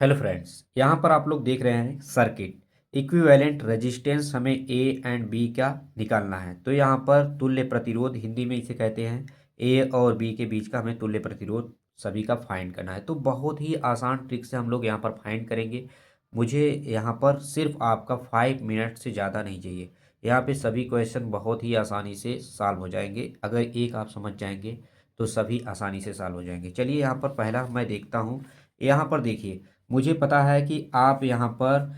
Hello friends, यहाँ पर आप लोग देख रहे हैं सर्किट इक्विवेलेंट रेजिस्टेंस हमें ए एंड बी का निकालना है। तो यहाँ पर तुल्य प्रतिरोध हिंदी में इसे कहते हैं। ए और बी के बीच का हमें तुल्य प्रतिरोध सभी का फाइंड करना है। तो बहुत ही आसान ट्रिक से हम लोग यहाँ पर फाइंड करेंगे। मुझे यहाँ पर सिर्फ आपका 5 मिनट से ज़्यादा नहीं चाहिए। यहाँ पे सभी क्वेश्चन बहुत ही आसानी से सॉल्व हो जाएंगे। अगर एक आप समझ जाएंगे तो सभी आसानी से सॉल्व हो जाएंगे। चलिए यहाँ पर पहला मैं देखता हूँ। यहाँ पर देखिए, मुझे पता है कि आप यहाँ पर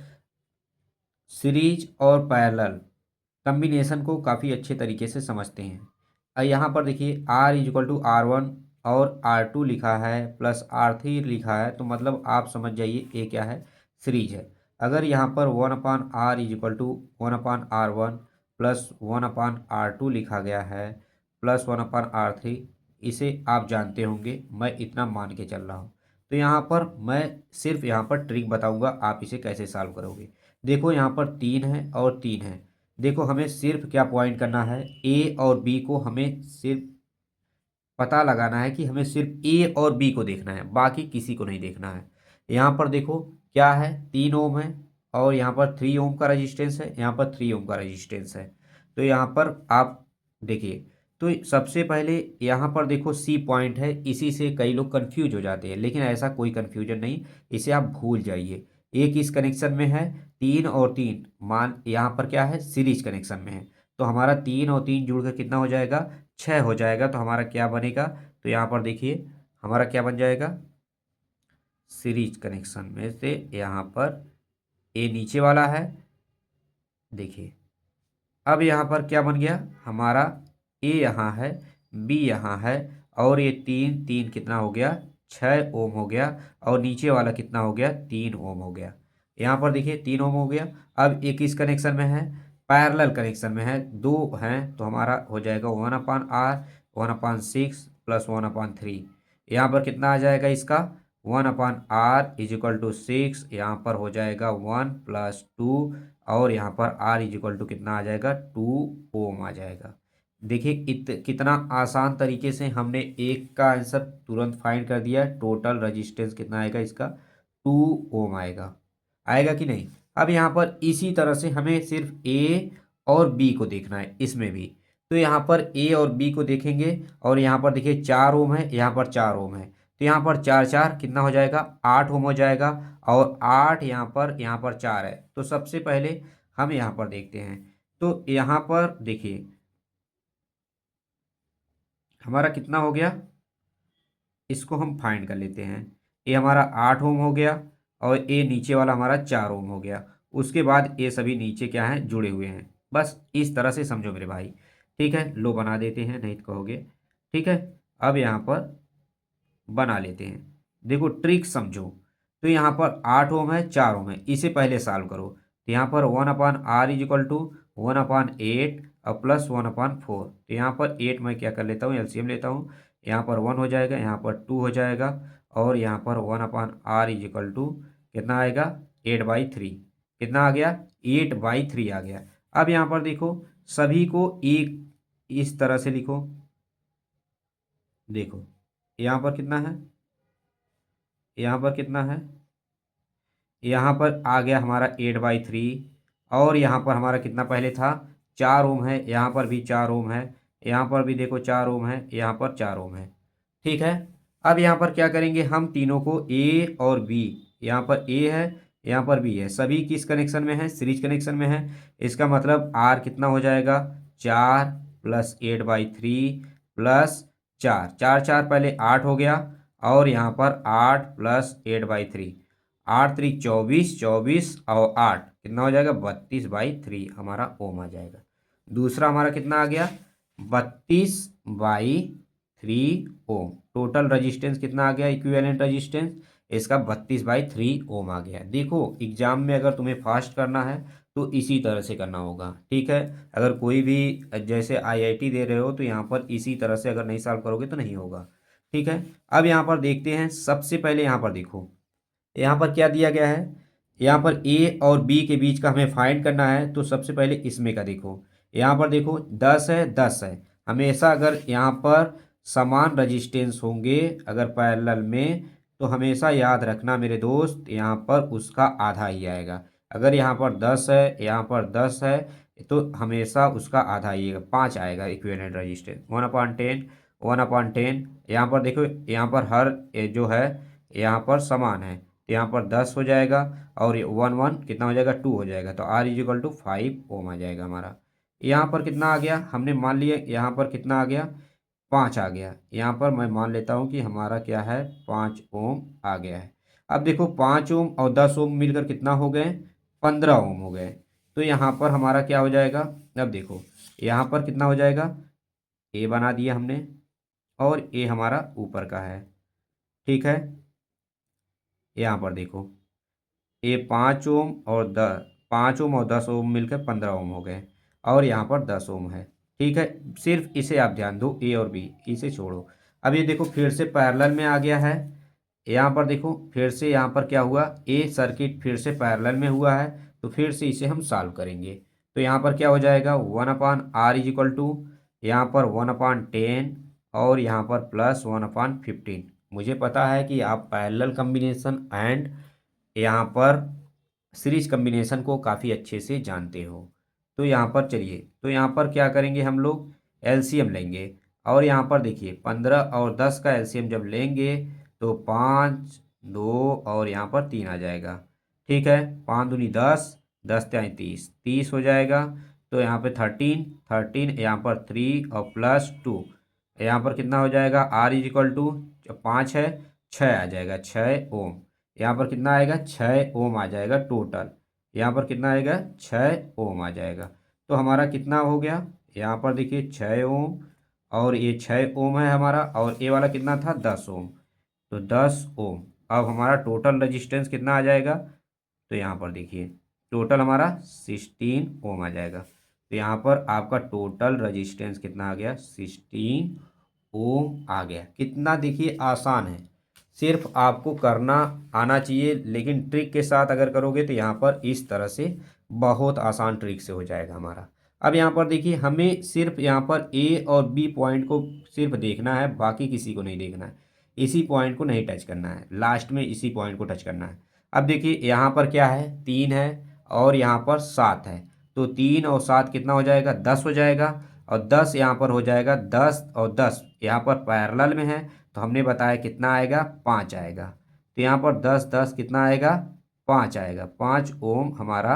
सीरीज और पैरेलल कम्बिनेशन को काफ़ी अच्छे तरीके से समझते हैं। यहाँ पर देखिए R = R1 और R2 लिखा है प्लस R3 लिखा है, तो मतलब आप समझ जाइए ये क्या है, सीरीज है। अगर यहाँ पर 1/R = 1/R1 प्लस 1/R2 लिखा गया है प्लस 1/R3, इसे आप जानते होंगे, मैं इतना मान के चल रहा हूँ। तो यहाँ पर मैं सिर्फ यहाँ पर ट्रिक बताऊँगा, आप इसे कैसे सॉल्व करोगे। देखो यहाँ पर 3 है और 3 है। देखो हमें सिर्फ क्या पॉइंट करना है, ए और बी को हमें सिर्फ पता लगाना है कि हमें सिर्फ ए और बी को देखना है, बाकी किसी को नहीं देखना है। यहाँ पर देखो क्या है, 3 ओम है और यहाँ पर 3 ओम का रजिस्टेंस है, यहाँ पर 3 ओम का रजिस्टेंस है। तो यहाँ पर आप देखिए, तो सबसे पहले यहाँ पर देखो सी पॉइंट है, इसी से कई लोग कंफ्यूज हो जाते हैं, लेकिन ऐसा कोई कंफ्यूजन नहीं, इसे आप भूल जाइए। एक इस कनेक्शन में है, 3 और 3 मान यहाँ पर क्या है, सीरीज कनेक्शन में है। तो हमारा 3 और 3 जुड़कर कितना हो जाएगा, 6 हो जाएगा। तो हमारा क्या बनेगा, तो यहाँ पर देखिए हमारा क्या बन जाएगा, सीरीज कनेक्शन में से यहाँ पर ए नीचे वाला है। देखिए अब यहाँ पर क्या बन गया हमारा, ए यहाँ है, बी यहाँ है, और ये 3 3 कितना हो गया, 6 ओम हो गया। और नीचे वाला कितना हो गया, 3 ओम हो गया। यहाँ पर देखिए 3 ओम हो गया। अब एक इस कनेक्शन में है, पैरेलल कनेक्शन में है, दो हैं, तो हमारा हो जाएगा 1/R 1/6 प्लस 1/3। यहाँ पर कितना आ जाएगा इसका, 1/R = 6, यहाँ पर हो जाएगा 1 + 2, और यहाँ पर R = कितना आ जाएगा, 2 ओम आ जाएगा। देखिए कितना आसान तरीके से हमने एक का आंसर तुरंत फाइंड कर दिया। टोटल रजिस्टेंस कितना आएगा इसका, 2 ओम आएगा। आएगा कि नहीं। अब यहाँ पर इसी तरह से हमें सिर्फ ए और बी को देखना है इसमें भी। तो यहाँ पर ए और बी को देखेंगे, और यहाँ पर देखिए 4 ओम है, यहाँ पर 4 ओम है। तो यहाँ पर 4 4 कितना हो जाएगा, 8 ओम हो जाएगा। और 8 यहाँ पर 4 है। तो सबसे पहले हम यहाँ पर देखते हैं। तो यहाँ पर देखिए हमारा कितना हो गया, इसको हम फाइंड कर लेते हैं। ये हमारा 8 ओम हो गया, और ये नीचे वाला हमारा 4 ओम हो गया। उसके बाद ये सभी नीचे क्या हैं, जुड़े हुए हैं। बस इस तरह से समझो मेरे भाई। ठीक है, लो बना देते हैं, नहीं तो कहोगे। ठीक है, अब यहाँ पर बना लेते हैं। देखो ट्रिक समझो। तो यहाँ पर 8 ओम है, 4 ओम है, इसे पहले सॉल्व करो। तो यहाँ पर 1/R = 1/8 और प्लस 1/4। तो यहाँ पर 8 मैं क्या कर लेता हूँ, एलसीएम लेता हूँ। यहाँ पर 1 हो जाएगा, यहाँ पर 2 हो जाएगा, और यहाँ पर 1/R = कितना आएगा, 8/3। कितना आ गया, 8/3 आ गया। अब यहाँ पर देखो सभी को एक इस तरह से लिखो। देखो यहाँ पर कितना है, यहाँ पर कितना है, यहाँ पर आ गया हमारा 8/3। और यहाँ पर हमारा कितना पहले था, 4 ओम है, यहाँ पर भी 4 ओम है, यहाँ पर भी देखो 4 ओम है, यहाँ पर 4 ओम है। ठीक है, अब यहाँ पर क्या करेंगे, हम तीनों को ए और बी, यहाँ पर ए है, यहाँ पर बी है, सभी किस कनेक्शन में है, सीरीज कनेक्शन में है। इसका मतलब आर कितना हो जाएगा, 4 प्लस 8/3 प्लस 4, 4 4 पहले 8 हो गया, और यहाँ पर 8 प्लस 8/3, 8 × 3 = 24, 24 और 8 कितना हो जाएगा, 32/3 हमारा ओम आ जाएगा। दूसरा हमारा कितना आ गया, 32/3 ओम। टोटल रजिस्टेंस कितना आ गया, इक्विवेलेंट रजिस्टेंस इसका 32/3 ओम आ गया। देखो एग्जाम में अगर तुम्हें फास्ट करना है तो इसी तरह से करना होगा। ठीक है, अगर कोई भी जैसे आईआईटी दे रहे हो तो यहाँ पर इसी तरह से अगर नहीं सॉल्व करोगे तो नहीं होगा। ठीक है, अब यहाँ पर देखते हैं। सबसे पहले यहाँ पर देखो, यहाँ पर क्या दिया गया है, यहाँ पर ए और बी के बीच का हमें फाइंड करना है। तो सबसे पहले इसमें का देखो, यहाँ पर देखो 10 है, 10 है। हमेशा अगर यहाँ पर समान रजिस्टेंस होंगे अगर पैरेलल में, तो हमेशा याद रखना मेरे दोस्त, यहाँ पर उसका आधा ही आएगा। अगर यहाँ पर 10 है, यहाँ पर 10 है, तो हमेशा उसका आधा ही आएगा, 5 आएगा इक्विवेलेंट रेजिस्टेंस। 1/10, 1/10। यहाँ पर देखो, यहाँ पर हर जो है यहाँ पर समान है, तो यहाँ पर 10 हो जाएगा, और 1 कितना हो जाएगा, 2 हो जाएगा, तो R इज इक्वल टू 5 ओम आ जाएगा हमारा। यहाँ पर कितना आ गया, हमने मान लिया यहाँ पर कितना आ गया, 5 आ गया। यहाँ पर मैं मान लेता हूँ कि हमारा क्या है, 5 ओम आ गया है। अब देखो 5 ओम और 10 ओम मिलकर कितना हो गए, 15 ओम हो गए। तो यहाँ पर हमारा क्या हो जाएगा, अब देखो यहाँ पर कितना हो जाएगा, ए बना दिया हमने, और ए हमारा ऊपर का है, ठीक है। यहाँ पर देखो ये 5 ओम और 10 ओम मिलकर 15 ओम हो गए, और यहाँ पर 10 ओम है, ठीक है। सिर्फ इसे आप ध्यान दो, ए और बी, इसे छोड़ो। अब ये देखो फिर से पैरेलल में आ गया है। यहाँ पर देखो फिर से यहाँ पर क्या हुआ, ए सर्किट फिर से पैरेलल में हुआ है, तो फिर से इसे हम सॉल्व करेंगे। तो यहाँ पर क्या हो जाएगा, 1/R इज इक्वल टू, यहाँ पर 1/10, और यहाँ पर प्लस 1/15। मुझे पता है कि आप पैरेलल कम्बिनेशन एंड यहाँ पर सीरीज कम्बिनेशन को काफ़ी अच्छे से जानते हो। तो यहाँ पर चलिए, तो यहाँ पर क्या करेंगे, हम लोग एलसीएम लेंगे। और यहाँ पर देखिए 15 और 10 का एलसीएम जब लेंगे तो 5, 2 और यहाँ पर 3 आ जाएगा, ठीक है। 5 दूनी 10, 10 त्याई 30, 30 हो जाएगा। तो यहाँ पे 13, 13 यहाँ पर 3 और प्लस 2, यहाँ पर कितना हो जाएगा, आर इज इक्वल टू 5 है, 6 आ जाएगा, 6 ओम। यहाँ पर कितना आएगा, 6 ओम आ जाएगा टोटल। यहाँ पर कितना आएगा, 6 ओम आ जाएगा। तो हमारा कितना हो गया, यहाँ पर देखिए 6 ओम, और ये 6 ओम है हमारा, और ये वाला कितना था, 10 ओम। तो 10 ओम। अब हमारा टोटल रजिस्टेंस कितना आ जाएगा, तो यहाँ पर देखिए टोटल हमारा 16 ओम आ जाएगा। तो यहाँ पर आपका टोटल रजिस्टेंस कितना आ गया, 16 ओम आ गया। कितना देखिए आसान है, सिर्फ आपको करना आना चाहिए, लेकिन ट्रिक के साथ अगर करोगे तो यहाँ पर इस तरह से बहुत आसान ट्रिक से हो जाएगा हमारा। अब यहाँ पर देखिए हमें सिर्फ यहाँ पर ए और बी पॉइंट को सिर्फ देखना है, बाकी किसी को नहीं देखना है, इसी पॉइंट को नहीं टच करना है, लास्ट में इसी पॉइंट को टच करना है। अब देखिए यहाँ पर क्या है, 3 है, और यहाँ पर 7 है। तो 3 और 7 कितना हो जाएगा, 10 हो जाएगा, और 10 यहाँ पर हो जाएगा, 10 और 10 यहाँ पर पैरेलल में है, तो हमने बताया कितना आएगा, 5 आएगा। तो यहाँ पर 10 10 कितना आएगा, 5 आएगा, 5 ओम हमारा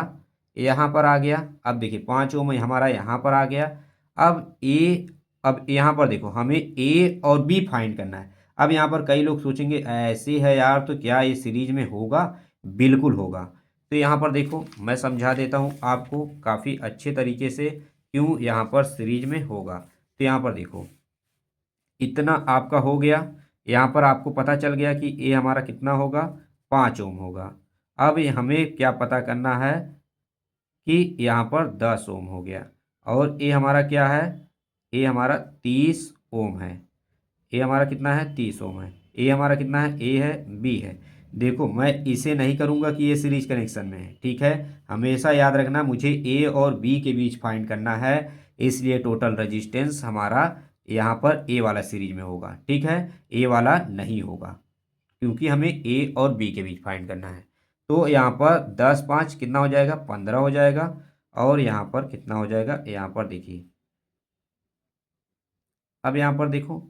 यहाँ पर आ गया। अब देखिए 5 ओम हमारा यहाँ पर आ गया। अब यहाँ पर देखो हमें ए और बी फाइंड करना है। अब यहाँ पर कई लोग सोचेंगे ऐसे है यार, तो क्या ये सीरीज में होगा, बिल्कुल होगा। तो यहाँ पर देखो मैं समझा देता हूँ आपको काफ़ी अच्छे तरीके से क्यों यहाँ पर सीरीज में होगा। तो यहाँ पर देखो इतना आपका हो गया, यहाँ पर आपको पता चल गया कि ए हमारा कितना होगा, 5 ओम होगा। अब हमें क्या पता करना है कि यहाँ पर 10 ओम हो गया, और ए हमारा क्या है, ए हमारा 30 ओम है। ए हमारा कितना है, 30 ओम है। ए हमारा कितना है, ए है, बी है। देखो मैं इसे नहीं करूँगा कि ये सीरीज कनेक्शन में है, ठीक है। हमेशा याद रखना मुझे ए और बी के बीच फाइंड करना है, इसलिए टोटल रजिस्टेंस हमारा यहाँ पर ए वाला सीरीज में होगा, ठीक है। ए वाला नहीं होगा, क्योंकि हमें ए और बी के बीच फाइंड करना है। तो यहाँ पर 10 5 कितना हो जाएगा, 15 हो जाएगा, और यहाँ पर कितना हो जाएगा, यहाँ पर देखिए। अब यहाँ पर देखो,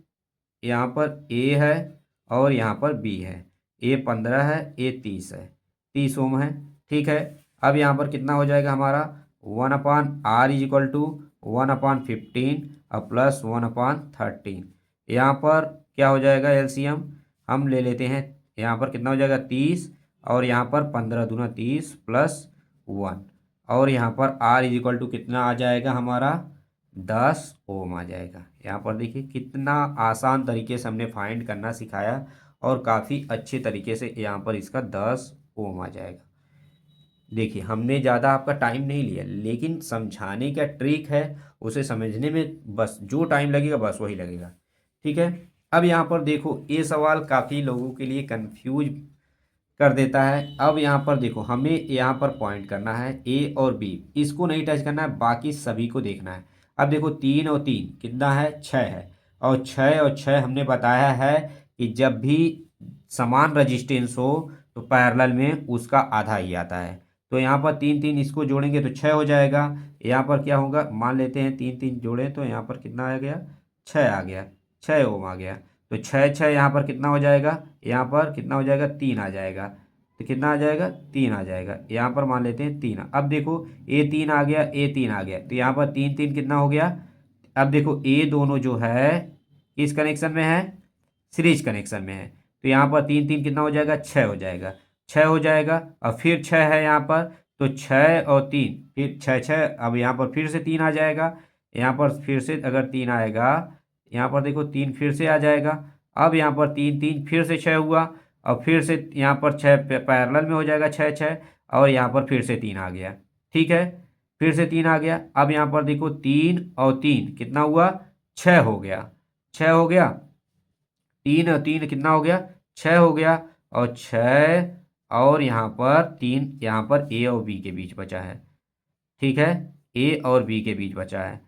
यहाँ पर ए है और यहाँ पर बी है। ए 15 है, ए 30 है, 30 ओम है, ठीक है। अब यहाँ पर कितना हो जाएगा हमारा, 1/R इज इक्वल टू 1/15 और प्लस 1/13। यहाँ पर क्या हो जाएगा, एलसीएम हम ले लेते हैं। यहाँ पर कितना हो जाएगा, 30, और यहाँ पर 15 दूना 30 प्लस 1, और यहाँ पर R इज इक्वल टू कितना आ जाएगा हमारा, 10 ओम आ जाएगा। यहाँ पर देखिए कितना आसान तरीके से हमने फाइंड करना सिखाया, और काफ़ी अच्छे तरीके से यहाँ पर इसका 10 ओम आ जाएगा। देखिए हमने ज़्यादा आपका टाइम नहीं लिया, लेकिन समझाने का ट्रिक है, उसे समझने में बस जो टाइम लगेगा बस वही लगेगा, ठीक है। अब यहाँ पर देखो ये सवाल काफ़ी लोगों के लिए कंफ्यूज कर देता है। अब यहाँ पर देखो हमें यहाँ पर पॉइंट करना है ए और बी, इसको नहीं टच करना है, बाकी सभी को देखना है। अब देखो 3 और 3 कितना है, 6 है, और 6 और 6 हमने बताया है कि जब भी समान रजिस्टेंस हो तो पैरेलल में उसका आधा ही आता है। तो यहाँ पर तीन तीन इसको जोड़ेंगे तो 6 हो जाएगा। यहाँ पर क्या होगा, मान लेते हैं तीन तीन जोड़ें तो यहाँ पर कितना आ गया, 6 आ गया, 6 ओम आ गया। तो 6 6 यहाँ पर कितना हो जाएगा, यहाँ पर कितना हो जाएगा, 3 आ जाएगा। तो कितना आ जाएगा, 3 आ जाएगा। यहाँ पर मान लेते हैं 3। अब देखो ए 3 आ गया, ए 3 आ गया, तो यहाँ पर तीन तीन कितना हो गया। अब देखो ए दोनों जो है किस कनेक्शन में है, सीरीज कनेक्शन में है। तो यहाँ पर तीन तीन कितना हो जाएगा, 6 हो जाएगा, 6 हो जाएगा। और फिर 6 है यहाँ पर, तो 6 और 3 फिर 6 6, अब यहाँ पर फिर से 3 आ जाएगा। यहाँ पर फिर से अगर 3 आएगा, यहाँ पर देखो 3 फिर से आ जाएगा। अब यहाँ पर तीन तीन फिर से 6 हुआ, और फिर से यहाँ पर 6 पैरेलल में हो जाएगा 6 6, और यहाँ पर फिर से 3 आ गया। ठीक है, फिर से 3 आ गया। अब यहाँ पर देखो 3 और 3 कितना हुआ, 6 हो गया, 6 हो गया। 3 और 3 कितना हो गया, 6 हो गया। और 6 और यहाँ पर 3, यहाँ पर ए और बी के बीच बचा है। ठीक है, ए और बी के बीच बचा है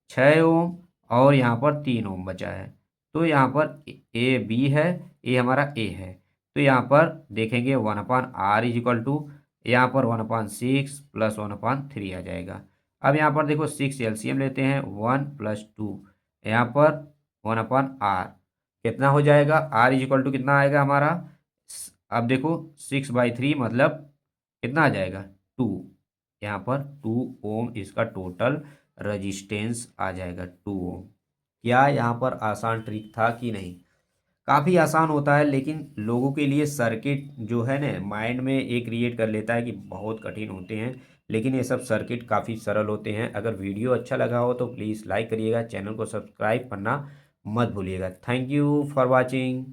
6 ओम, और यहाँ पर 3 ओम बचा है। तो यहाँ पर ए बी है, ए हमारा ए है। तो यहाँ पर देखेंगे 1/r इज इक्वल टू, यहाँ पर 1/6 प्लस 1/3 आ जाएगा। अब यहाँ पर देखो 6 एलसीएम लेते हैं, 1 प्लस 2, यहाँ पर 1/r कितना हो जाएगा, r इज इक्वल टू कितना आएगा हमारा। अब देखो 6/3 मतलब कितना आ जाएगा, 2। यहाँ पर 2 ओम इसका टोटल रजिस्टेंस आ जाएगा, 2 ओम। क्या यहाँ पर आसान ट्रिक था कि नहीं, काफ़ी आसान होता है, लेकिन लोगों के लिए सर्किट जो है ना माइंड में एक क्रिएट कर लेता है कि बहुत कठिन होते हैं, लेकिन ये सब सर्किट काफ़ी सरल होते हैं। अगर वीडियो अच्छा लगा हो तो प्लीज़ लाइक करिएगा, चैनल को सब्सक्राइब करना मत भूलिएगा। Thank you for watching.